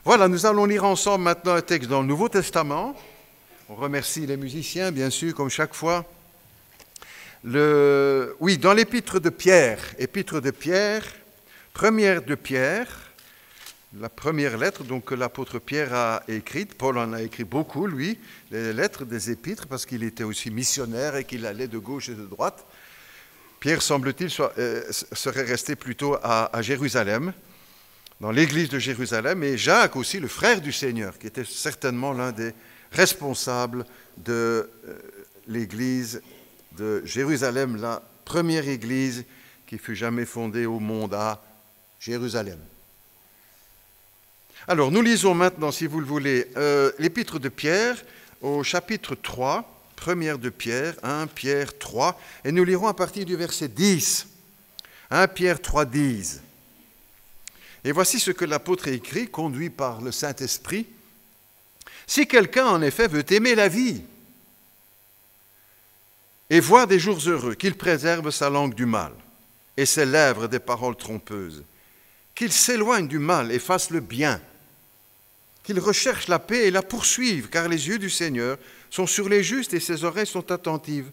Voilà, nous allons lire ensemble maintenant un texte dans le Nouveau Testament. On remercie les musiciens, bien sûr, comme chaque fois. Oui, dans l'épître de Pierre, première de Pierre, la première lettre donc, que l'apôtre Pierre a écrite. Paul en a écrit beaucoup, lui, les lettres des épîtres, parce qu'il était aussi missionnaire et qu'il allait de gauche et de droite. Pierre, semble-t-il, serait resté plutôt à Jérusalem, dans l'église de Jérusalem, et Jacques aussi, le frère du Seigneur, qui était certainement l'un des responsables de l'église de Jérusalem, la première église qui fut jamais fondée au monde à Jérusalem. Alors, nous lisons maintenant, si vous le voulez, l'épître de Pierre au chapitre 3, première de Pierre, 1 Pierre 3, et nous lirons à partir du verset 10. 1 Pierre 3, 10. Et voici ce que l'apôtre écrit, conduit par le Saint-Esprit. « Si quelqu'un, en effet, veut aimer la vie et voir des jours heureux, qu'il préserve sa langue du mal et ses lèvres des paroles trompeuses, qu'il s'éloigne du mal et fasse le bien, qu'il recherche la paix et la poursuive, car les yeux du Seigneur sont sur les justes et ses oreilles sont attentives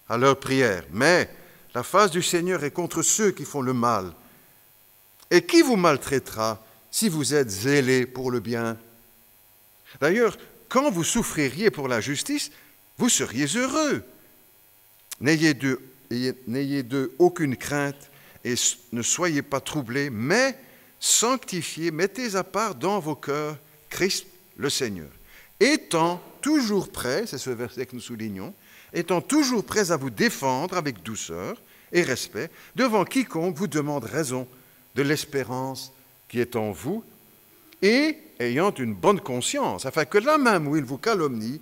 à leurs prières. Mais la face du Seigneur est contre ceux qui font le mal. Et qui vous maltraitera si vous êtes zélés pour le bien? D'ailleurs, quand vous souffririez pour la justice, vous seriez heureux. N'ayez d'eux aucune crainte et ne soyez pas troublés, mais sanctifiez, mettez à part dans vos cœurs Christ le Seigneur. Étant toujours prêt, c'est ce verset que nous soulignons, étant toujours prêt à vous défendre avec douceur et respect devant quiconque vous demande raison de l'espérance qui est en vous, et ayant une bonne conscience, afin que là même où ils vous calomnient,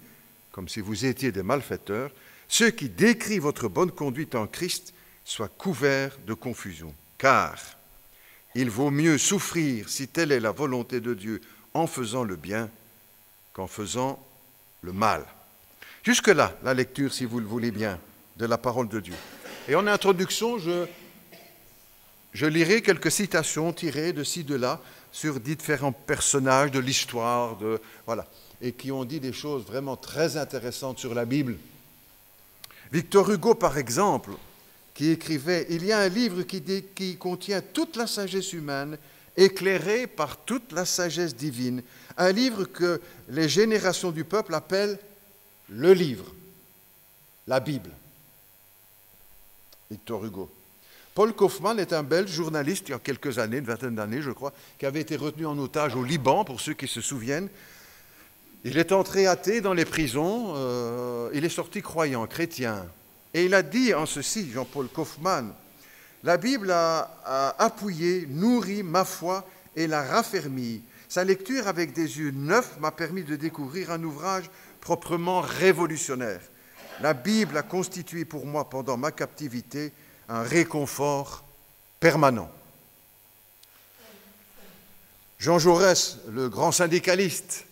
comme si vous étiez des malfaiteurs, ceux qui décrient votre bonne conduite en Christ soient couverts de confusion. Car il vaut mieux souffrir, si telle est la volonté de Dieu, en faisant le bien qu'en faisant le mal. Jusque-là, la lecture, si vous le voulez bien, de la parole de Dieu. Et en introduction, je lirai quelques citations tirées de ci, de là, sur différents personnages de l'histoire, voilà, et qui ont dit des choses vraiment très intéressantes sur la Bible. Victor Hugo, par exemple, qui écrivait « Il y a un livre qui contient toute la sagesse humaine, éclairée par toute la sagesse divine, un livre que les générations du peuple appellent le livre, la Bible. » Victor Hugo. Paul Kaufmann est un Belge journaliste, il y a quelques années, une vingtaine d'années, je crois, qui avait été retenu en otage au Liban, pour ceux qui se souviennent. Il est entré athée dans les prisons, il est sorti croyant, chrétien. Et il a dit en ceci, Jean-Paul Kaufmann, « La Bible a appuyé, nourri ma foi et l'a raffermi. Sa lecture avec des yeux neufs m'a permis de découvrir un ouvrage proprement révolutionnaire. La Bible a constitué pour moi pendant ma captivité un réconfort permanent. » Jean Jaurès, le grand syndicaliste,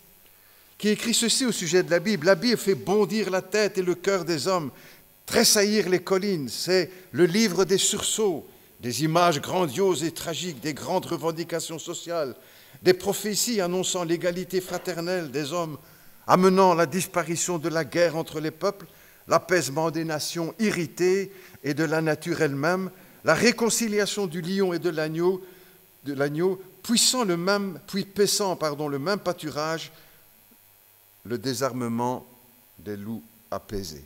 qui écrit ceci au sujet de la Bible. « La Bible fait bondir la tête et le cœur des hommes, tressaillir les collines. C'est le livre des sursauts, des images grandioses et tragiques, des grandes revendications sociales, des prophéties annonçant l'égalité fraternelle des hommes, amenant la disparition de la guerre entre les peuples, l'apaisement des nations irritées et de la nature elle-même, la réconciliation du lion et de l'agneau, paissant le même pâturage, le désarmement des loups apaisés. »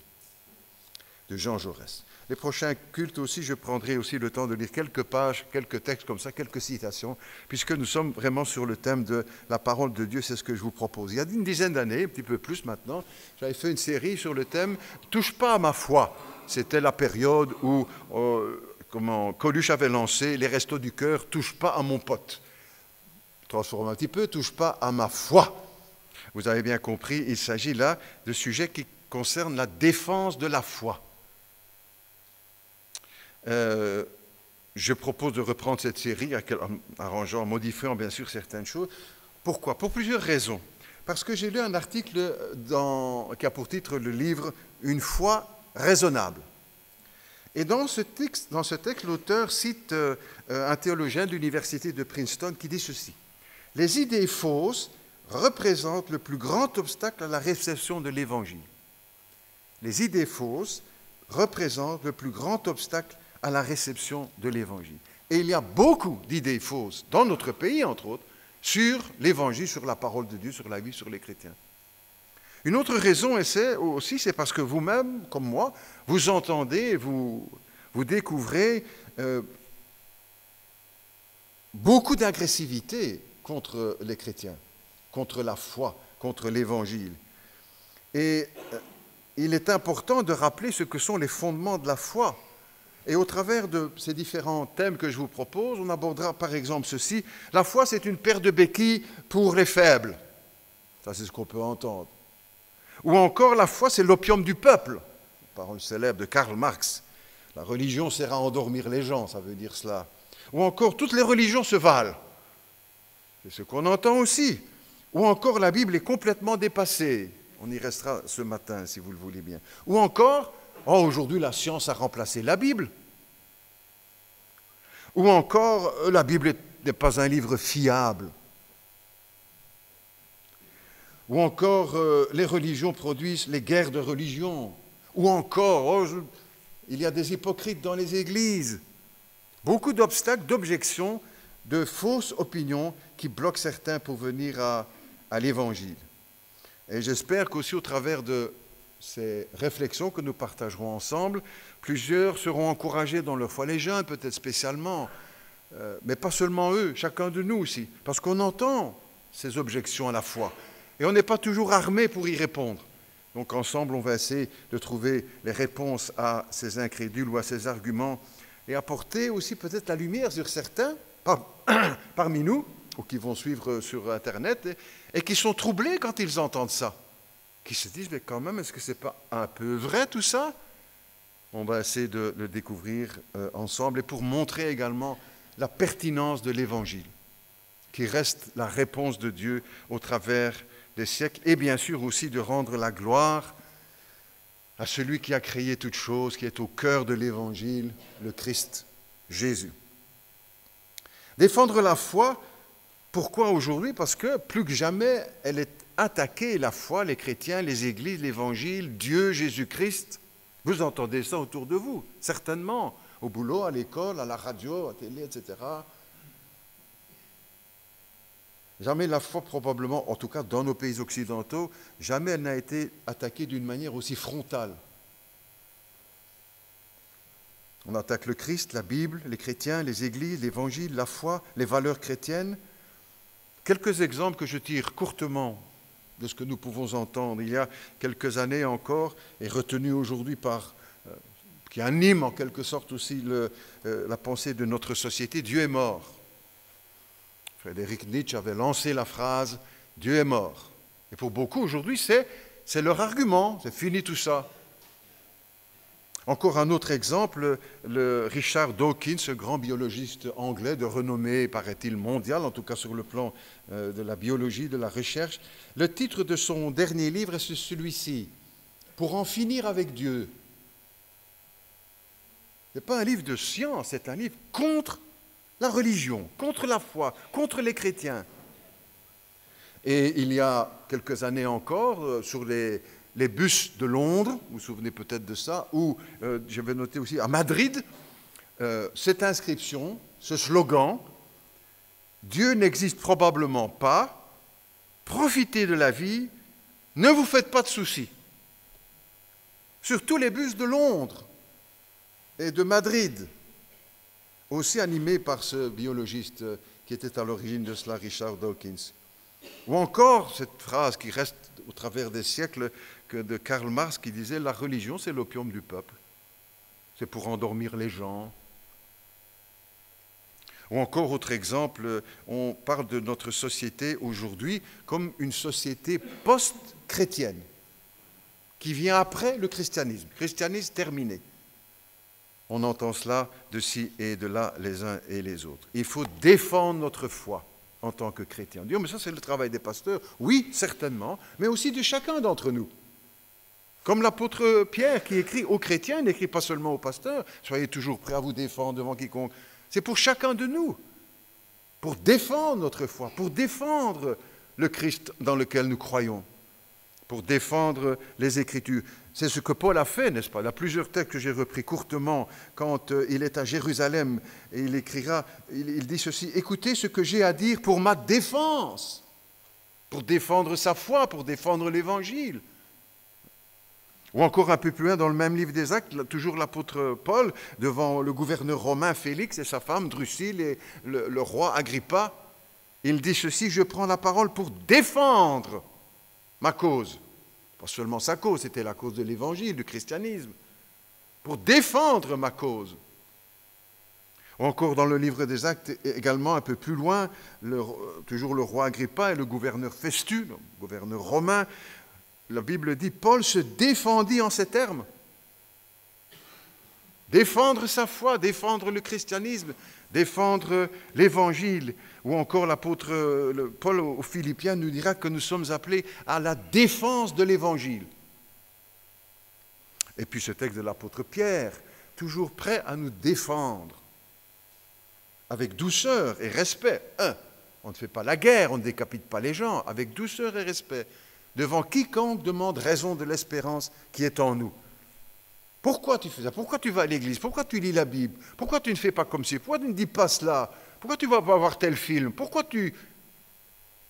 De Jean Jaurès. Les prochains cultes aussi, je prendrai aussi le temps de lire quelques pages, quelques textes comme ça, quelques citations, puisque nous sommes vraiment sur le thème de la parole de Dieu, c'est ce que je vous propose. Il y a une dizaine d'années, un petit peu plus maintenant, j'avais fait une série sur le thème « Touche pas à ma foi ». C'était la période où Coluche avait lancé « Les restos du cœur, touche pas à mon pote ». Transforme un petit peu, touche pas à ma foi. Vous avez bien compris, il s'agit là de sujets qui concernent la défense de la foi. Je propose de reprendre cette série en modifiant bien sûr certaines choses. Pourquoi? Pour plusieurs raisons. Parce que j'ai lu un article qui a pour titre le livre « Une foi raisonnable ». Et dans ce texte, l'auteur cite un théologien de l'université de Princeton qui dit ceci. Les idées fausses représentent le plus grand obstacle à la réception de l'Évangile. Les idées fausses représentent le plus grand obstacle à la réception de l'Évangile. Et il y a beaucoup d'idées fausses, dans notre pays entre autres, sur l'Évangile, sur la parole de Dieu, sur la vie, sur les chrétiens. Une autre raison, et c'est parce que vous-même, comme moi, vous entendez, vous découvrez beaucoup d'agressivité contre les chrétiens, contre la foi, contre l'Évangile. Et il est important de rappeler ce que sont les fondements de la foi. Et au travers de ces différents thèmes que je vous propose, on abordera par exemple ceci. La foi, c'est une paire de béquilles pour les faibles. Ça, c'est ce qu'on peut entendre. Ou encore, la foi, c'est l'opium du peuple. Parole célèbre de Karl Marx. La religion sert à endormir les gens, ça veut dire cela. Ou encore, toutes les religions se valent. C'est ce qu'on entend aussi. Ou encore, la Bible est complètement dépassée. On y restera ce matin, si vous le voulez bien. Ou encore, aujourd'hui, la science a remplacé la Bible. Ou encore, la Bible n'est pas un livre fiable. Ou encore, les religions produisent les guerres de religion. Ou encore, il y a des hypocrites dans les églises. Beaucoup d'obstacles, d'objections, de fausses opinions qui bloquent certains pour venir à l'Évangile. Et j'espère qu'aussi au travers de ces réflexions que nous partagerons ensemble, plusieurs seront encouragés dans leur foi, les jeunes peut-être spécialement, mais pas seulement eux, chacun de nous aussi, parce qu'on entend ces objections à la foi. Et on n'est pas toujours armé pour y répondre. Donc ensemble, on va essayer de trouver les réponses à ces incrédules ou à ces arguments et apporter aussi peut-être la lumière sur certains parmi nous, ou qui vont suivre sur Internet, et qui sont troublés quand ils entendent ça. Qui se disent, mais quand même, est-ce que ce n'est pas un peu vrai tout ça? On va essayer de le découvrir ensemble et pour montrer également la pertinence de l'Évangile, qui reste la réponse de Dieu au travers des siècles, et bien sûr aussi de rendre la gloire à celui qui a créé toutes choses, qui est au cœur de l'Évangile, le Christ Jésus. Défendre la foi, pourquoi aujourd'hui? Parce que plus que jamais, elle est attaquée, la foi, les chrétiens, les églises, l'Évangile, Dieu, Jésus-Christ. Vous entendez ça autour de vous, certainement, au boulot, à l'école, à la radio, à la télé, etc. Jamais la foi, probablement, en tout cas dans nos pays occidentaux, jamais elle n'a été attaquée d'une manière aussi frontale. On attaque le Christ, la Bible, les chrétiens, les églises, l'Évangile, la foi, les valeurs chrétiennes. Quelques exemples que je tire courtement de ce que nous pouvons entendre. Il y a quelques années encore, et retenu aujourd'hui qui anime en quelque sorte aussi la pensée de notre société, Dieu est mort. Friedrich Nietzsche avait lancé la phrase « Dieu est mort ». Et pour beaucoup aujourd'hui, c'est leur argument, c'est fini tout ça. Encore un autre exemple, le Richard Dawkins, ce grand biologiste anglais de renommée, paraît-il, mondiale, en tout cas sur le plan de la biologie, de la recherche. Le titre de son dernier livre est celui-ci, « Pour en finir avec Dieu ». Ce n'est pas un livre de science, c'est un livre contre la religion, contre la foi, contre les chrétiens. Et il y a quelques années encore, sur les bus de Londres, vous vous souvenez peut-être de ça, ou je vais noter aussi à Madrid, cette inscription, ce slogan, « Dieu n'existe probablement pas, profitez de la vie, ne vous faites pas de soucis ». Sur tous les bus de Londres et de Madrid, aussi animé par ce biologiste qui était à l'origine de cela, Richard Dawkins. Ou encore cette phrase qui reste au travers des siècles de Karl Marx qui disait « La religion, c'est l'opium du peuple. C'est pour endormir les gens. » Ou encore, autre exemple, on parle de notre société aujourd'hui comme une société post-chrétienne qui vient après le christianisme. Christianisme terminé. On entend cela de ci et de là, les uns et les autres. Il faut défendre notre foi en tant que chrétien. Mais ça, c'est le travail des pasteurs. Oui, certainement, mais aussi de chacun d'entre nous. Comme l'apôtre Pierre qui écrit aux chrétiens, il n'écrit pas seulement aux pasteurs. Soyez toujours prêts à vous défendre devant quiconque. C'est pour chacun de nous. pour défendre notre foi, pour défendre le Christ dans lequel nous croyons, pour défendre les Écritures. C'est ce que Paul a fait, n'est-ce pas? Il y a plusieurs textes que j'ai repris courtement quand il est à Jérusalem et il écrira, il dit ceci: écoutez ce que j'ai à dire pour ma défense, pour défendre sa foi, pour défendre l'Évangile. Ou encore un peu plus loin dans le même livre des Actes, toujours l'apôtre Paul, devant le gouverneur romain Félix et sa femme Drusille et le roi Agrippa, il dit ceci: je prends la parole pour défendre ma cause. Pas seulement sa cause, c'était la cause de l'Évangile, du christianisme. Pour défendre ma cause. Ou encore dans le livre des Actes, également un peu plus loin, toujours le roi Agrippa et le gouverneur Festus, le gouverneur romain, la Bible dit, Paul se défendit en ces termes. Défendre sa foi, défendre le christianisme, défendre l'Évangile. Ou encore l'apôtre Paul aux Philippiens nous dira que nous sommes appelés à la défense de l'Évangile. Et puis ce texte de l'apôtre Pierre, toujours prêt à nous défendre, avec douceur et respect. On ne fait pas la guerre, on ne décapite pas les gens, avec douceur et respect, devant quiconque demande raison de l'espérance qui est en nous. Pourquoi tu fais ça? Pourquoi tu vas à l'église? Pourquoi tu lis la Bible? Pourquoi tu ne fais pas comme ci? Pourquoi tu ne dis pas cela? Pourquoi tu ne vas pas voir tel film? Pourquoi tu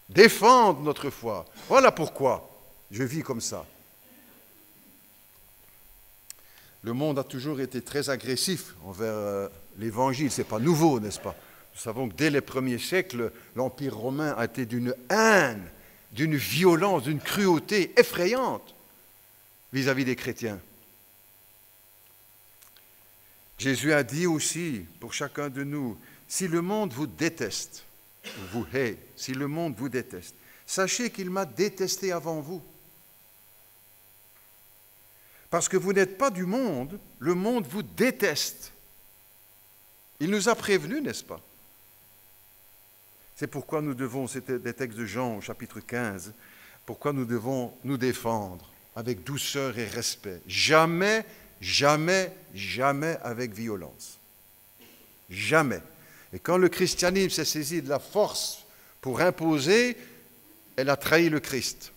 défends notre foi? Voilà pourquoi je vis comme ça. Le monde a toujours été très agressif envers l'Évangile. Ce n'est pas nouveau, n'est-ce pas? Nous savons que dès les premiers siècles, l'Empire romain a été d'une haine, d'une violence, d'une cruauté effrayante vis-à-vis des chrétiens. Jésus a dit aussi pour chacun de nous, si le monde vous déteste, vous hait, si le monde vous déteste, sachez qu'il m'a détesté avant vous. Parce que vous n'êtes pas du monde, le monde vous déteste. Il nous a prévenus, n'est-ce pas? C'est pourquoi nous devons, c'était des textes de Jean au chapitre 15, pourquoi nous devons nous défendre avec douceur et respect. Jamais, jamais, jamais avec violence. Jamais. Et quand le christianisme s'est saisi de la force pour imposer, elle a trahi le Christ.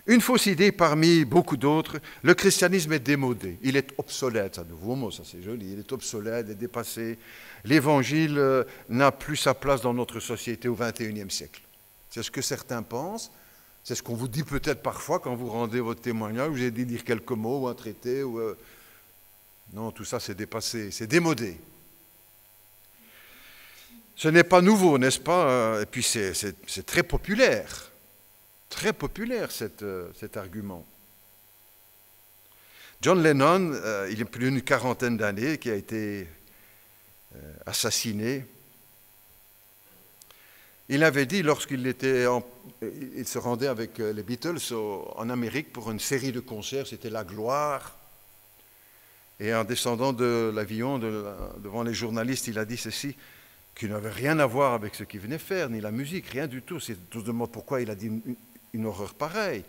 Une fausse idée parmi beaucoup d'autres, le christianisme est démodé, il est obsolète, c'est un nouveau mot, ça c'est joli, il est obsolète, il est dépassé. L'évangile n'a plus sa place dans notre société au XXIe siècle. C'est ce que certains pensent, c'est ce qu'on vous dit peut-être parfois quand vous rendez votre témoignage, vous avez dit dire quelques mots ou un traité. Non, tout ça c'est dépassé, c'est démodé. Ce n'est pas nouveau, n'est-ce pas? Et puis c'est très populaire. Très populaire cet argument. John Lennon, il y a plus d'une quarantaine d'années, qui a été assassiné, il avait dit, lorsqu'il il se rendait avec les Beatles en Amérique pour une série de concerts, c'était la gloire, et en descendant de l'avion devant les journalistes, il a dit ceci, qui n'avait rien à voir avec ce qu'il venait faire, ni la musique, rien du tout. On se demande pourquoi il a dit une horreur pareille.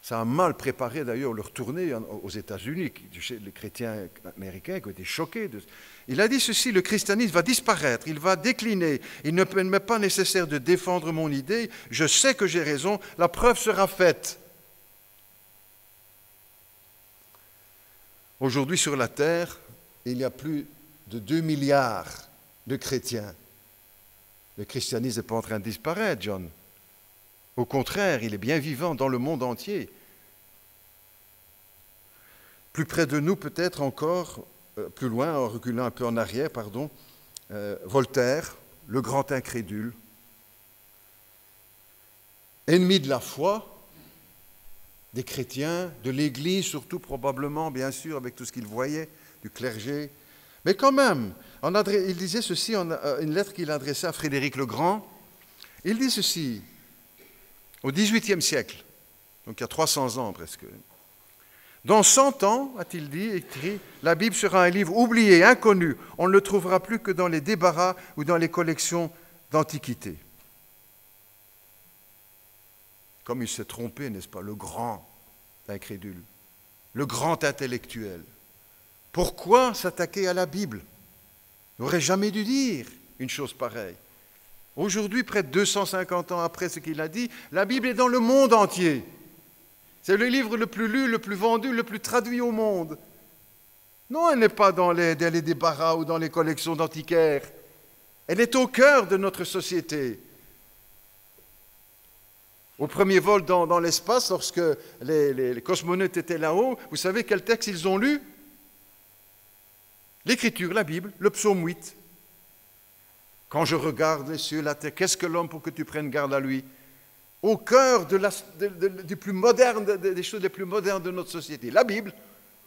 Ça a mal préparé d'ailleurs leur tournée aux États-Unis, les chrétiens américains qui ont été choqués. Il a dit ceci, le christianisme va disparaître, il va décliner, il ne m'est pas nécessaire de défendre mon idée, je sais que j'ai raison, la preuve sera faite. Aujourd'hui sur la terre, il y a plus de 2 milliards de chrétiens. Le christianisme n'est pas en train de disparaître, John. Au contraire, il est bien vivant dans le monde entier. Plus près de nous, peut-être encore, plus loin, en reculant un peu en arrière, Voltaire, le grand incrédule, ennemi de la foi, des chrétiens, de l'Église, surtout probablement, bien sûr, avec tout ce qu'il voyait, du clergé. Mais quand même, il disait ceci, une lettre qu'il adressait à Frédéric le Grand, il dit ceci, au XVIIIe siècle, donc il y a 300 ans presque. Dans 100 ans, a-t-il dit, écrit, la Bible sera un livre oublié, inconnu. On ne le trouvera plus que dans les débarras ou dans les collections d'antiquités. Comme il s'est trompé, n'est-ce pas, le grand incrédule, le grand intellectuel. Pourquoi s'attaquer à la Bible? n'aurait jamais dû dire une chose pareille. Aujourd'hui, près de 250 ans après ce qu'il a dit, la Bible est dans le monde entier. C'est le livre le plus lu, le plus vendu, le plus traduit au monde. Non, elle n'est pas dans les débarras ou dans les collections d'antiquaires. Elle est au cœur de notre société. Au premier vol dans l'espace, lorsque les cosmonautes étaient là-haut, vous savez quel texte ils ont lu? L'Écriture, la Bible, le psaume 8. Quand je regarde les cieux, la terre, qu'est-ce que l'homme pour que tu prennes garde à lui? Au cœur du plus moderne, des choses les plus modernes de notre société. La Bible,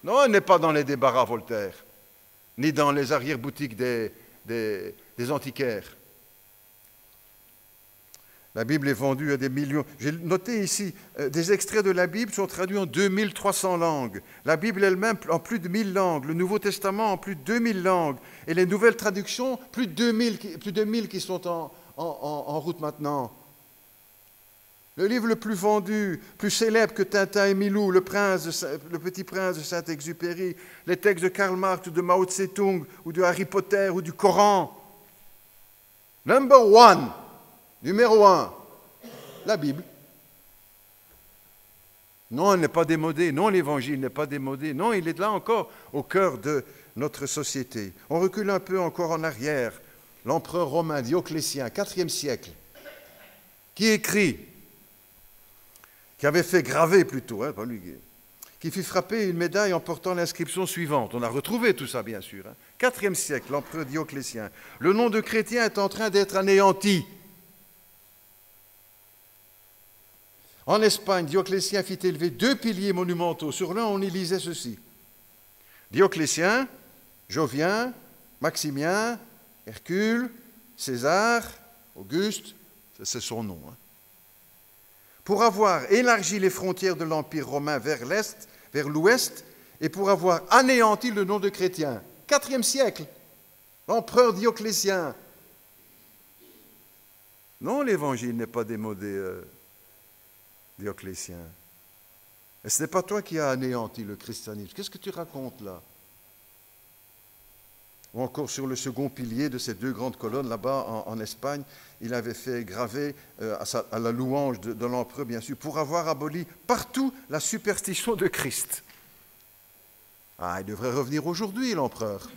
non, elle n'est pas dans les débarras Voltaire, ni dans les arrière-boutiques des antiquaires. La Bible est vendue à des millions. J'ai noté ici, des extraits de la Bible sont traduits en 2300 langues. La Bible elle-même en plus de 1000 langues. Le Nouveau Testament en plus de 2000 langues. Et les nouvelles traductions, plus de 2000 qui sont en route maintenant. Le livre le plus vendu, plus célèbre que Tintin et Milou, le Petit Prince de Saint-Exupéry, les textes de Karl Marx ou de Mao Tse-tung ou de Harry Potter ou du Coran. Number one. Numéro 1, la Bible. Non, elle n'est pas démodée. Non, l'Évangile n'est pas démodé. Non, il est là encore au cœur de notre société. On recule un peu encore en arrière. L'empereur romain Dioclétien, IVe siècle, qui écrit, qui avait fait graver plutôt, pas lui, qui fit frapper une médaille en portant l'inscription suivante. On a retrouvé tout ça, bien sûr. IVe siècle, l'empereur Dioclétien. Le nom de chrétien est en train d'être anéanti. En Espagne, Dioclétien fit élever 2 piliers monumentaux. Sur l'un, on y lisait ceci. Dioclétien, Jovien, Maximien, Hercule, César, Auguste, c'est son nom. Pour avoir élargi les frontières de l'Empire romain vers l'Est, vers l'Ouest, et pour avoir anéanti le nom de chrétien. IVe siècle, l'empereur Dioclétien. Non, l'Évangile n'est pas démodé, Dioclétien. Et ce n'est pas toi qui as anéanti le christianisme. Qu'est-ce que tu racontes là? Ou encore sur le second pilier de ces 2 grandes colonnes, là-bas en Espagne, il avait fait graver à la louange de l'empereur, bien sûr, pour avoir aboli partout la superstition de Christ. Ah, il devrait revenir aujourd'hui, l'empereur,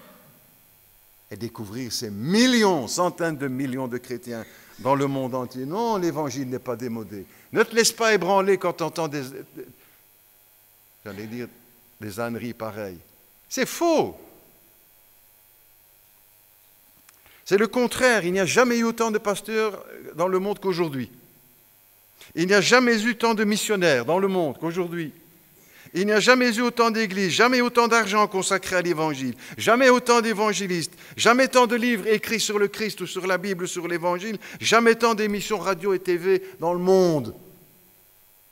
et découvrir ces millions, centaines de millions de chrétiens dans le monde entier. Non, l'Évangile n'est pas démodé. Ne te laisse pas ébranler quand tu entends des âneries pareilles. C'est faux. C'est le contraire. Il n'y a jamais eu autant de pasteurs dans le monde qu'aujourd'hui. Il n'y a jamais eu tant de missionnaires dans le monde qu'aujourd'hui. Il n'y a jamais eu autant d'églises, jamais autant d'argent consacré à l'Évangile, jamais autant d'évangélistes, jamais tant de livres écrits sur le Christ ou sur la Bible ou sur l'Évangile, jamais tant d'émissions radio et TV dans le monde.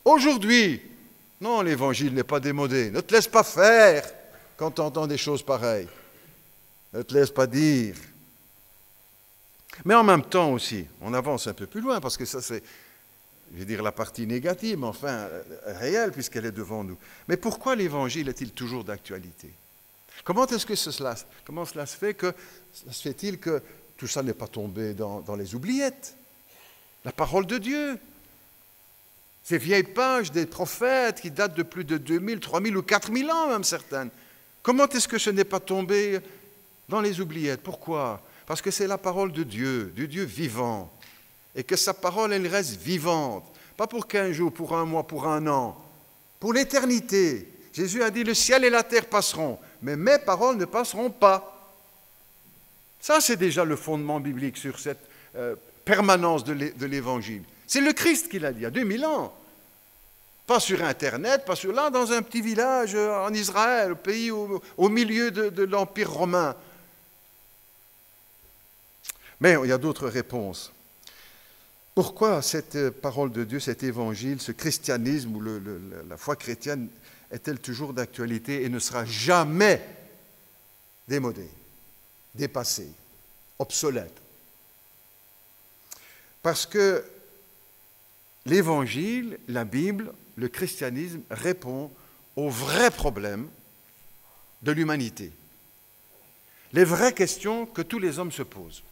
Aujourd'hui, non, l'Évangile n'est pas démodé. Ne te laisse pas faire quand tu entends des choses pareilles. Ne te laisse pas dire. Mais en même temps aussi, on avance un peu plus loin, parce que ça c'est, je vais dire, la partie négative, mais enfin réelle, puisqu'elle est devant nous. Mais pourquoi l'Évangile est-il toujours d'actualité? Comment cela se fait-il que tout ça n'est pas tombé dans les oubliettes? La parole de Dieu, ces vieilles pages des prophètes qui datent de plus de 2000, 3000 ou 4000 ans même certaines. Comment est-ce que ce n'est pas tombé dans les oubliettes? Pourquoi? Parce que c'est la parole de Dieu, du Dieu vivant. Et que sa parole, elle reste vivante. Pas pour 15 jours, pour un mois, pour un an. Pour l'éternité. Jésus a dit, le ciel et la terre passeront, mais mes paroles ne passeront pas. Ça, c'est déjà le fondement biblique sur cette permanence de l'Évangile. C'est le Christ qui l'a dit, il y a 2000 ans. Pas sur Internet, pas sur là, dans un petit village en Israël, au pays au milieu de l'Empire romain. Mais il y a d'autres réponses. Pourquoi cette parole de Dieu, cet évangile, ce christianisme ou la foi chrétienne est-elle toujours d'actualité et ne sera jamais démodée, dépassée, obsolète? Parce que l'évangile, la Bible, le christianisme répond aux vrais problèmes de l'humanité. les vraies questions que tous les hommes se posent.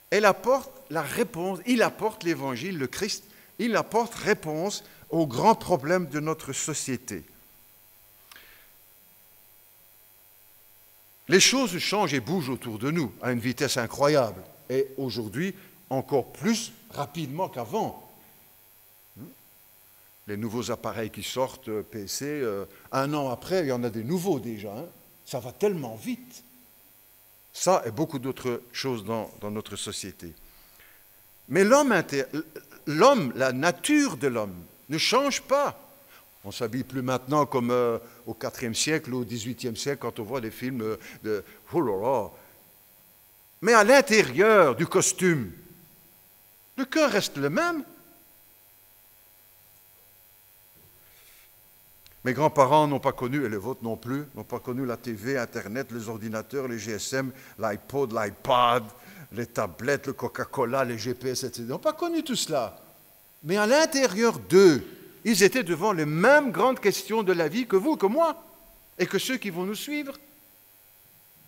Elle apporte la réponse, il apporte l'Évangile, le Christ, il apporte réponse aux grands problèmes de notre société. Les choses changent et bougent autour de nous à une vitesse incroyable. Et aujourd'hui, encore plus rapidement qu'avant. Les nouveaux appareils qui sortent, PC, un an après, il y en a des nouveaux déjà. Ça va tellement vite. Ça et beaucoup d'autres choses dans notre société. Mais l'homme, la nature de l'homme, ne change pas. On ne s'habille plus maintenant comme au IVe siècle ou au XVIIIe siècle quand on voit des films de... Oh là là. Mais à l'intérieur du costume, le cœur reste le même. Mes grands-parents n'ont pas connu, et les vôtres non plus, n'ont pas connu la TV, Internet, les ordinateurs, les GSM, l'iPod, l'iPad, les tablettes, le Coca-Cola, les GPS, etc. Ils n'ont pas connu tout cela. Mais à l'intérieur d'eux, ils étaient devant les mêmes grandes questions de la vie que vous, que moi, et que ceux qui vont nous suivre.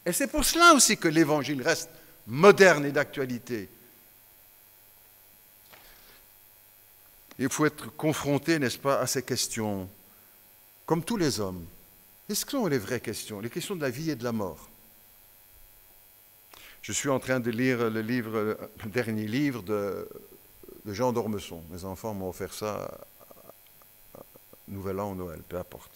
Et c'est pour cela aussi que l'Évangile reste moderne et d'actualité. Il faut être confronté, n'est-ce pas, à ces questions, comme tous les hommes. Quelles sont les vraies questions? Les questions de la vie et de la mort. Je suis en train de lire le dernier livre de Jean d'Ormesson. Mes enfants m'ont offert ça Nouvel An ou Noël, peu importe.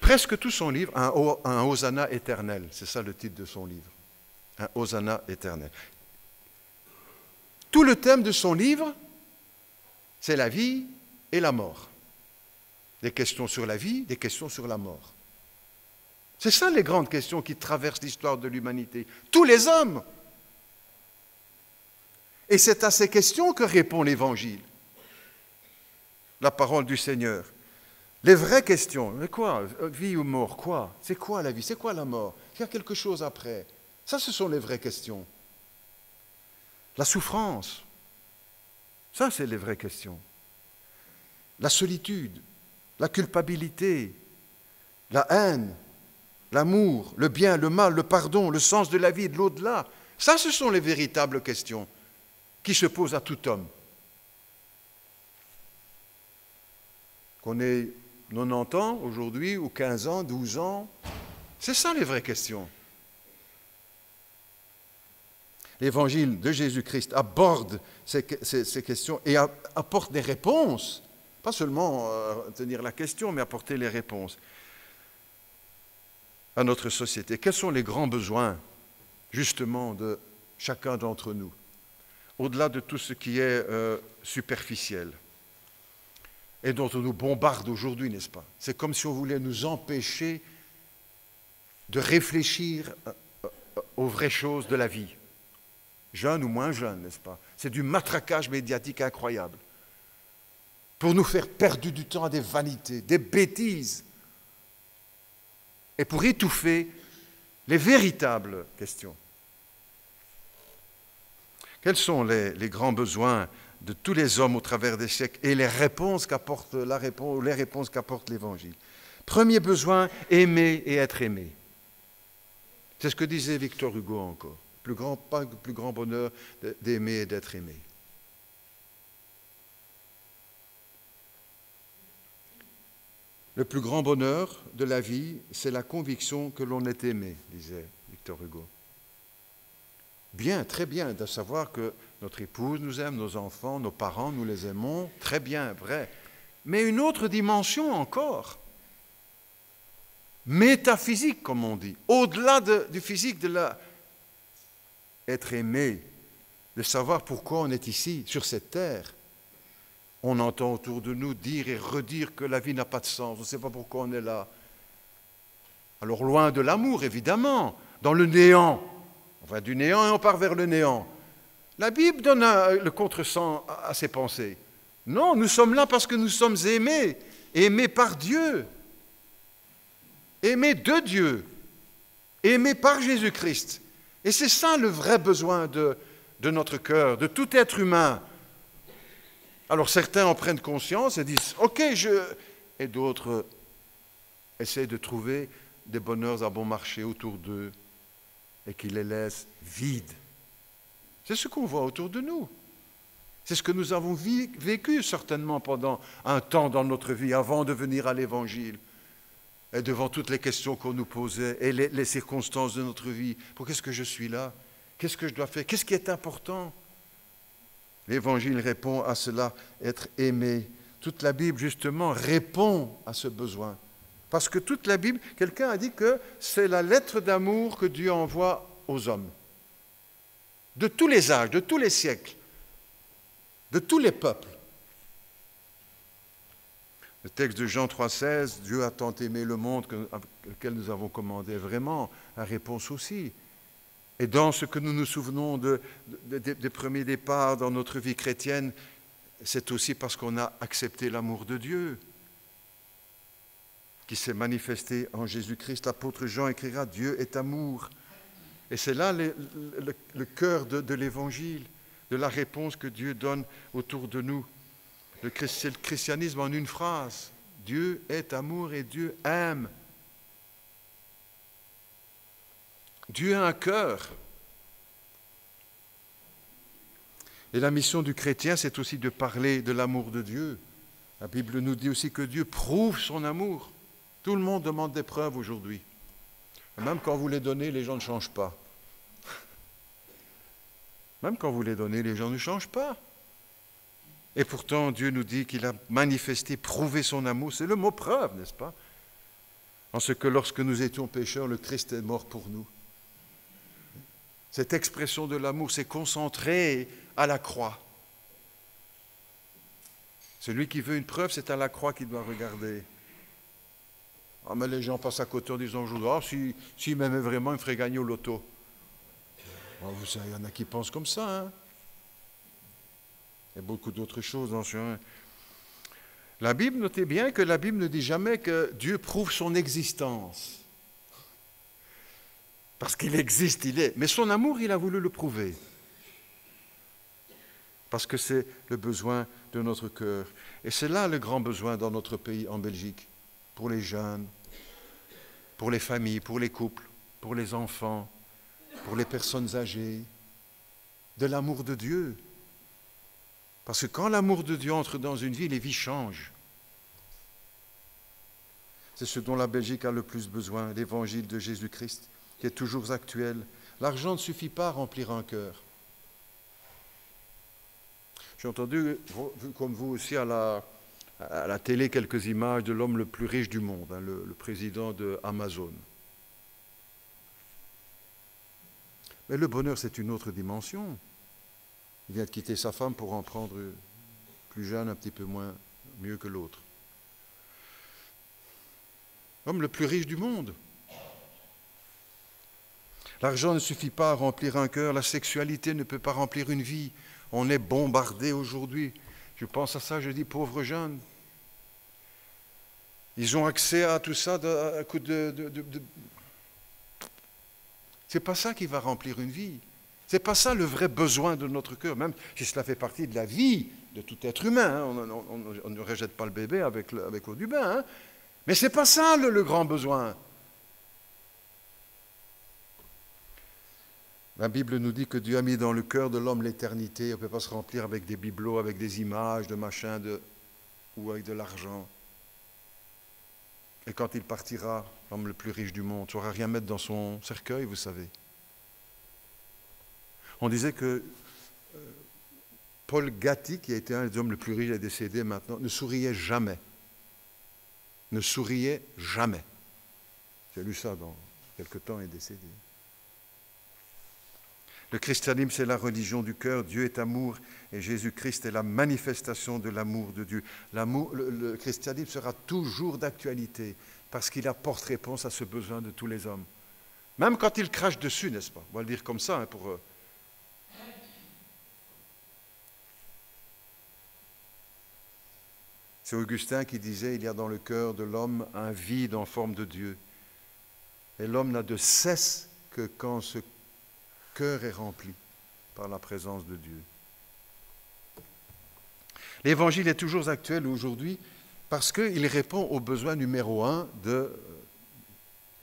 Presque tout son livre, un Hosanna éternel, c'est ça le titre de son livre, un Hosanna éternel. Tout le thème de son livre, c'est la vie et la mort. Des questions sur la vie, des questions sur la mort. C'est ça les grandes questions qui traversent l'histoire de l'humanité. Tous les hommes. Et c'est à ces questions que répond l'Évangile. La parole du Seigneur. Les vraies questions. Mais quoi? Vie ou mort? Quoi? C'est quoi la vie? C'est quoi la mort? Il y a quelque chose après. Ça, ce sont les vraies questions. La souffrance. Ça, c'est les vraies questions. La solitude, la culpabilité, la haine, l'amour, le bien, le mal, le pardon, le sens de la vie, de l'au-delà. Ça, ce sont les véritables questions qui se posent à tout homme. Qu'on ait 90 ans aujourd'hui, ou 15 ans, 12 ans, c'est ça les vraies questions. L'évangile de Jésus-Christ aborde ces questions et apporte des réponses. Pas seulement tenir la question, mais apporter les réponses à notre société. Quels sont les grands besoins, justement, de chacun d'entre nous, au-delà de tout ce qui est superficiel et dont on nous bombarde aujourd'hui, n'est-ce pas? C'est comme si on voulait nous empêcher de réfléchir aux vraies choses de la vie, jeunes ou moins jeunes, n'est-ce pas? C'est du matraquage médiatique incroyable pour nous faire perdre du temps à des vanités, des bêtises, et pour étouffer les véritables questions. Quels sont les grands besoins de tous les hommes au travers des siècles et les réponses qu'apporte l'Évangile? Premier besoin, aimer et être aimé. C'est ce que disait Victor Hugo encore. Pas le plus grand bonheur d'aimer et d'être aimé. Le plus grand bonheur de la vie, c'est la conviction que l'on est aimé, disait Victor Hugo. Bien, très bien, de savoir que notre épouse nous aime, nos enfants, nos parents, nous les aimons, très bien, vrai. Mais une autre dimension encore, métaphysique, comme on dit, au-delà du physique, être aimé, de savoir pourquoi on est ici, sur cette terre. On entend autour de nous dire et redire que la vie n'a pas de sens, on ne sait pas pourquoi on est là. Alors loin de l'amour, évidemment, dans le néant. On va du néant et on part vers le néant. La Bible donne le contresens à ces pensées. Non, nous sommes là parce que nous sommes aimés, aimés par Dieu, aimés de Dieu, aimés par Jésus-Christ. Et c'est ça le vrai besoin de notre cœur, de tout être humain. Alors certains en prennent conscience et disent « Ok, et d'autres essaient de trouver des bonheurs à bon marché autour d'eux et qui les laissent vides. C'est ce qu'on voit autour de nous. C'est ce que nous avons vécu certainement pendant un temps dans notre vie avant de venir à l'Évangile. Et devant toutes les questions qu'on nous posait et les circonstances de notre vie. Pourquoi est-ce que je suis là? Qu'est-ce que je dois faire? Qu'est-ce qui est important? L'Évangile répond à cela, être aimé. Toute la Bible, justement, répond à ce besoin. Parce que toute la Bible, quelqu'un a dit que c'est la lettre d'amour que Dieu envoie aux hommes. De tous les âges, de tous les siècles, de tous les peuples. Le texte de Jean 3,16, Dieu a tant aimé le monde auquel nous avons commandé, vraiment, la réponse aussi. Et dans ce que nous nous souvenons des premiers départs dans notre vie chrétienne, c'est aussi parce qu'on a accepté l'amour de Dieu qui s'est manifesté en Jésus-Christ. L'apôtre Jean écrira « Dieu est amour ». Et c'est là le cœur de l'Évangile, de la réponse que Dieu donne autour de nous. Le christianisme en une phrase. Dieu est amour et Dieu aime. Dieu a un cœur. Et la mission du chrétien, c'est aussi de parler de l'amour de Dieu. La Bible nous dit aussi que Dieu prouve son amour. Tout le monde demande des preuves aujourd'hui. Et même quand vous les donnez, les gens ne changent pas. Même quand vous les donnez, les gens ne changent pas. Et pourtant, Dieu nous dit qu'il a manifesté, prouvé son amour. C'est le mot preuve, n'est-ce pas? En ce que lorsque nous étions pécheurs, le Christ est mort pour nous. Cette expression de l'amour s'est concentrée à la croix. Celui qui veut une preuve, c'est à la croix qu'il doit regarder. Ah, mais les gens passent à côté en disant aujourd'hui, ah, s'il m'aimait vraiment, il me ferait gagner au loto. Ah, vous savez, il y en a qui pensent comme ça, hein? Il y a beaucoup d'autres choses dans ce. La Bible, notez bien que la Bible ne dit jamais que Dieu prouve son existence. Parce qu'il existe, il est. Mais son amour, il a voulu le prouver. Parce que c'est le besoin de notre cœur. Et c'est là le grand besoin dans notre pays, en Belgique, pour les jeunes, pour les familles, pour les couples, pour les enfants, pour les personnes âgées, de l'amour de Dieu. Parce que quand l'amour de Dieu entre dans une vie, les vies changent. C'est ce dont la Belgique a le plus besoin, l'évangile de Jésus-Christ, qui est toujours actuel. L'argent ne suffit pas à remplir un cœur. J'ai entendu, comme vous aussi, à la télé, quelques images de l'homme le plus riche du monde, hein, le président de Amazon. Mais le bonheur, c'est une autre dimension. Il vient de quitter sa femme pour en prendre plus jeune, un petit peu mieux que l'autre. L'homme le plus riche du monde. L'argent ne suffit pas à remplir un cœur, la sexualité ne peut pas remplir une vie. On est bombardé aujourd'hui. Je pense à ça, je dis pauvres jeunes. Ils ont accès à tout ça à coup C'est pas ça qui va remplir une vie. C'est pas ça le vrai besoin de notre cœur, même si cela fait partie de la vie de tout être humain. Hein. On ne rejette pas le bébé avec l'eau du bain. Hein. Mais c'est pas ça le grand besoin. La Bible nous dit que Dieu a mis dans le cœur de l'homme l'éternité. On ne peut pas se remplir avec des bibelots, avec des images, de machins, ou avec de l'argent. Et quand il partira, l'homme le plus riche du monde, il ne saura rien mettre dans son cercueil, vous savez. On disait que Paul Gatti, qui a été un des hommes les plus riches et décédé maintenant, ne souriait jamais. Ne souriait jamais. J'ai lu ça dans quelque temps, il est décédé. Le christianisme, c'est la religion du cœur. Dieu est amour et Jésus-Christ est la manifestation de l'amour de Dieu. Le christianisme sera toujours d'actualité parce qu'il apporte réponse à ce besoin de tous les hommes. Même quand ils crachent dessus, n'est-ce pas? On va le dire comme ça, hein, pour... C'est Augustin qui disait, il y a dans le cœur de l'homme un vide en forme de Dieu. Et l'homme n'a de cesse que quand ce cœur est rempli par la présence de Dieu. L'Évangile est toujours actuel aujourd'hui parce qu'il répond au besoin numéro 1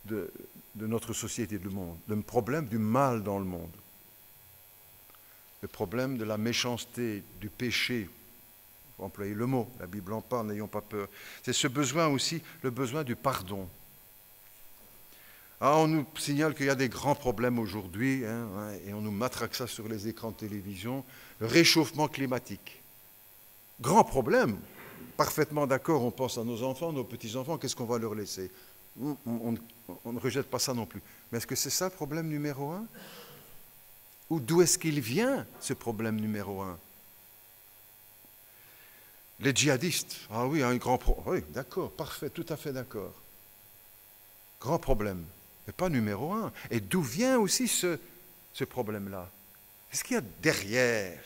de notre société, du monde, le problème du mal dans le monde, le problème de la méchanceté, du péché, pour employer le mot, la Bible en parle, n'ayons pas peur. C'est ce besoin aussi, le besoin du pardon. Ah, on nous signale qu'il y a des grands problèmes aujourd'hui, et on nous matraque ça sur les écrans de télévision, le réchauffement climatique. Grand problème, parfaitement d'accord, on pense à nos enfants, nos petits-enfants, qu'est-ce qu'on va leur laisser? On ne rejette pas ça non plus. Mais est-ce que c'est ça le problème numéro un? Ou d'où est-ce qu'il vient, ce problème numéro un? Les djihadistes, ah oui, un grand problème. Oui, d'accord, parfait, tout à fait d'accord. Grand problème, mais pas numéro un. Et d'où vient aussi ce problème-là? Qu'est-ce qu'il y a derrière?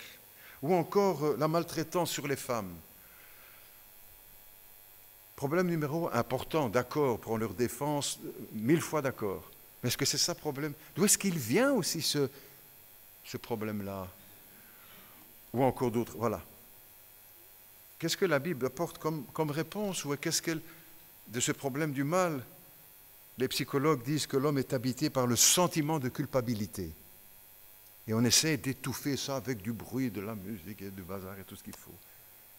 Ou encore la maltraitance sur les femmes. Problème numéro un, important, d'accord, pour leur défense, 1000 fois d'accord. Mais est-ce que c'est ça le problème? D'où est-ce qu'il vient aussi ce problème-là? Ou encore d'autres, voilà. Qu'est-ce que la Bible apporte comme réponse? Ou qu'est-ce qu'elle, de ce problème du mal? Les psychologues disent que l'homme est habité par le sentiment de culpabilité. Et on essaie d'étouffer ça avec du bruit, de la musique et du bazar et tout ce qu'il faut.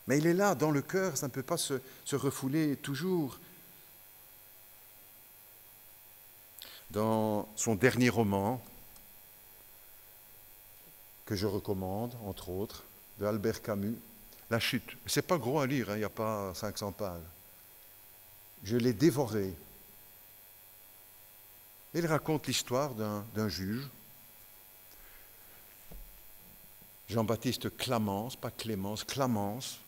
Mais il est là, dans le cœur, ça ne peut pas se refouler toujours. Dans son dernier roman, que je recommande, entre autres, de Albert Camus, La Chute. Ce n'est pas gros à lire, il n'y a pas 500 pages. Je l'ai dévoré. Il raconte l'histoire d'un juge, Jean-Baptiste Clamence, pas Clémence, Clamence,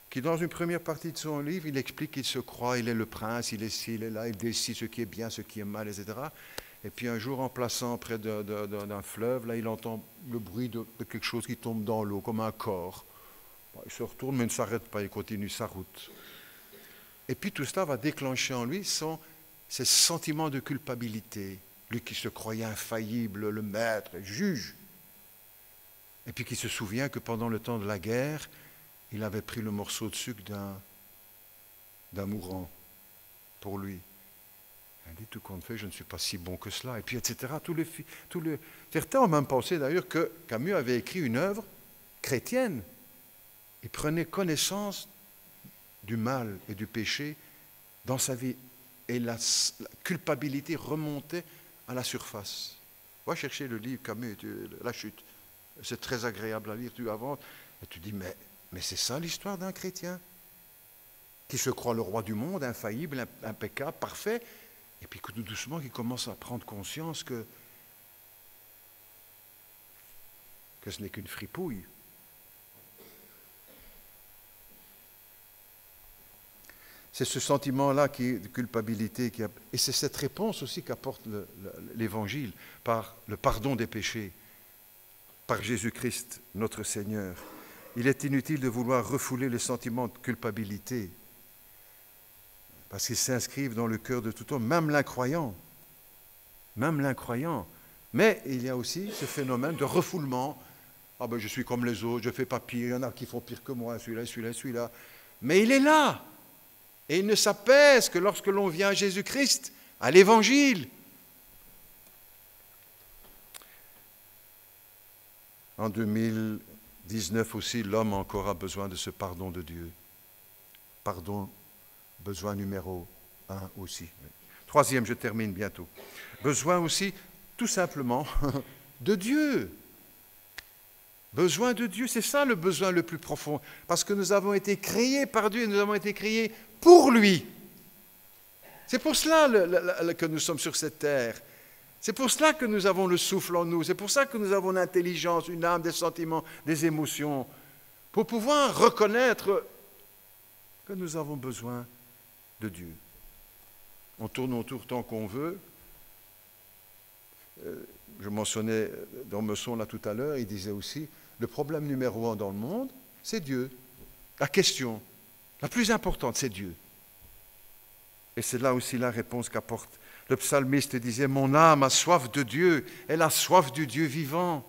qui dans une première partie de son livre, il explique qu'il se croit, il est le prince, il est ci, il est là, il décide ce qui est bien, ce qui est mal, etc. Et puis un jour, en plaçant près d'un fleuve, là, il entend le bruit de quelque chose qui tombe dans l'eau, comme un corps. Bon, il se retourne, mais il ne s'arrête pas, il continue sa route. Et puis tout cela va déclencher en lui ces sentiments de culpabilité. Lui qui se croyait infaillible, le maître, le juge. Et puis qui se souvient que pendant le temps de la guerre, il avait pris le morceau de sucre d'un mourant pour lui. Il dit, tout compte fait, je ne suis pas si bon que cela. Et puis, etc. Certains ont même pensé d'ailleurs que Camus avait écrit une œuvre chrétienne. Il prenait connaissance du mal et du péché dans sa vie. Et la culpabilité remontait à la surface. Va chercher le livre Camus, La Chute. C'est très agréable à lire, tu avances. Et tu dis, mais c'est ça l'histoire d'un chrétien qui se croit le roi du monde, infaillible, impeccable, parfait, et puis tout doucement qui commence à prendre conscience que ce n'est qu'une fripouille. C'est ce sentiment-là de culpabilité, et c'est cette réponse aussi qu'apporte l'Évangile par le pardon des péchés, par Jésus-Christ, notre Seigneur. Il est inutile de vouloir refouler les sentiments de culpabilité, parce qu'ils s'inscrivent dans le cœur de tout homme, même l'incroyant. Mais il y a aussi ce phénomène de refoulement. Ah ben je suis comme les autres, je ne fais pas pire, il y en a qui font pire que moi, celui-là. Mais il est là. Et il ne s'apaise que lorsque l'on vient à Jésus-Christ, à l'Évangile. En 2019 aussi, l'homme encore a besoin de ce pardon de Dieu. Pardon, besoin numéro 1 aussi. Troisième, je termine bientôt. Besoin aussi, tout simplement, de Dieu. Besoin de Dieu, c'est ça le besoin le plus profond. Parce que nous avons été créés par Dieu, nous avons été créés pour lui. C'est pour cela que nous sommes sur cette terre. C'est pour cela que nous avons le souffle en nous. C'est pour ça que nous avons l'intelligence, une âme, des sentiments, des émotions. Pour pouvoir reconnaître que nous avons besoin de Dieu. On tourne autour tant qu'on veut. Je mentionnais Dormesson là tout à l'heure, il disait aussi, le problème numéro 1 dans le monde, c'est Dieu. La question la plus importante, c'est Dieu. Et c'est là aussi la réponse qu'apporte. Le psalmiste disait, mon âme a soif de Dieu, elle a soif du Dieu vivant.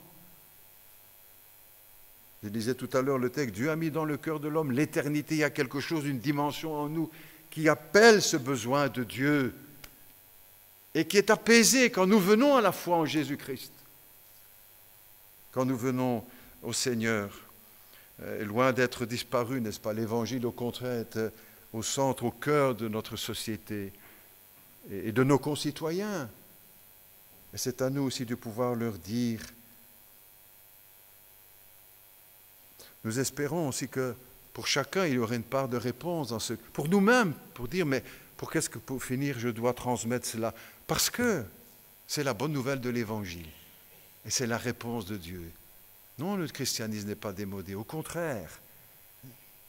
Je disais tout à l'heure le texte, Dieu a mis dans le cœur de l'homme l'éternité, il y a quelque chose, une dimension en nous qui appelle ce besoin de Dieu. et qui est apaisé quand nous venons à la foi en Jésus-Christ, quand nous venons au Seigneur. Loin d'être disparu, n'est-ce pas? L'Évangile, au contraire, est au centre, au cœur de notre société et de nos concitoyens. Et c'est à nous aussi de pouvoir leur dire. Nous espérons aussi que pour chacun, il y aurait une part de réponse dans ce... Pour nous-mêmes, pour dire, mais pour qu'est-ce que pour finir, je dois transmettre cela? Parce que c'est la bonne nouvelle de l'Évangile. Et c'est la réponse de Dieu. Non, le christianisme n'est pas démodé, au contraire.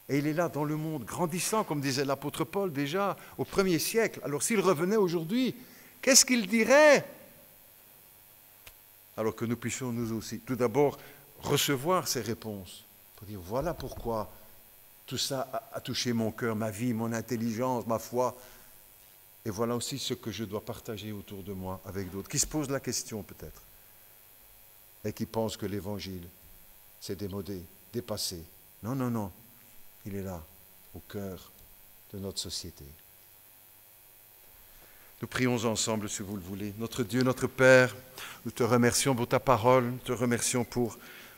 Et il est là dans le monde, grandissant, comme disait l'apôtre Paul déjà, au 1er siècle. Alors s'il revenait aujourd'hui, qu'est-ce qu'il dirait? Alors que nous puissions nous aussi, tout d'abord, recevoir ces réponses. Pour dire, voilà pourquoi tout ça a touché mon cœur, ma vie, mon intelligence, ma foi. Et voilà aussi ce que je dois partager autour de moi avec d'autres, qui se posent la question peut-être, et qui pensent que l'Évangile, c'est démodé, dépassé. Non, non, non, il est là, au cœur de notre société. Nous prions ensemble, si vous le voulez. Notre Dieu, notre Père, nous te remercions pour ta parole, nous te remercions pour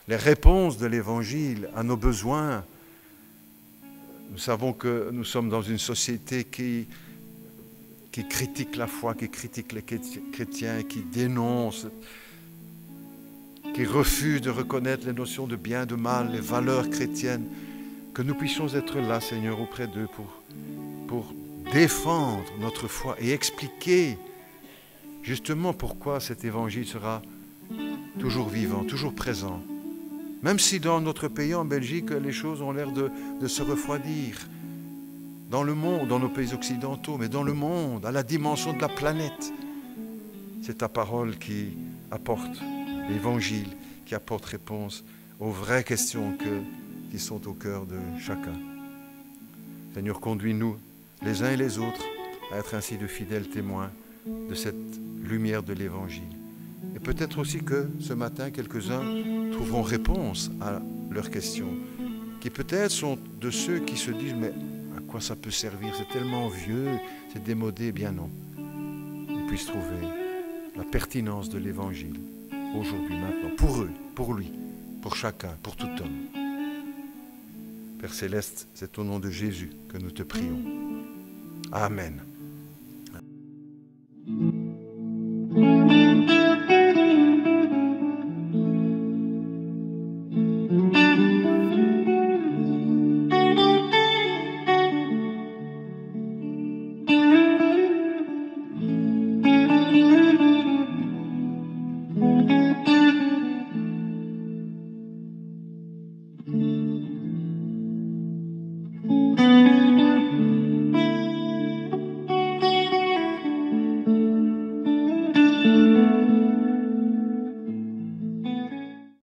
les réponses de l'Évangile à nos besoins. Nous savons que nous sommes dans une société qui critique la foi, qui critique les chrétiens, qui dénonce, qui refuse de reconnaître les notions de bien, de mal, les valeurs chrétiennes, que nous puissions être là, Seigneur, auprès d'eux pour défendre notre foi et expliquer justement pourquoi cet évangile sera toujours vivant, toujours présent. Même si dans notre pays, en Belgique, les choses ont l'air de se refroidir, dans le monde, dans nos pays occidentaux, mais dans le monde, à la dimension de la planète, c'est ta parole qui apporte l'Évangile, qui apporte réponse aux vraies questions qui sont au cœur de chacun. Seigneur, conduis-nous, les uns et les autres, à être ainsi de fidèles témoins de cette lumière de l'Évangile. Et peut-être aussi que ce matin, quelques-uns trouveront réponse à leurs questions, qui peut-être sont de ceux qui se disent « mais à quoi ça peut servir? C'est tellement vieux, c'est démodé. » Eh bien non. Ils puissent trouver la pertinence de l'Évangile aujourd'hui, maintenant, pour eux, pour lui, pour chacun, pour tout homme. Père Céleste, c'est au nom de Jésus que nous te prions. Amen.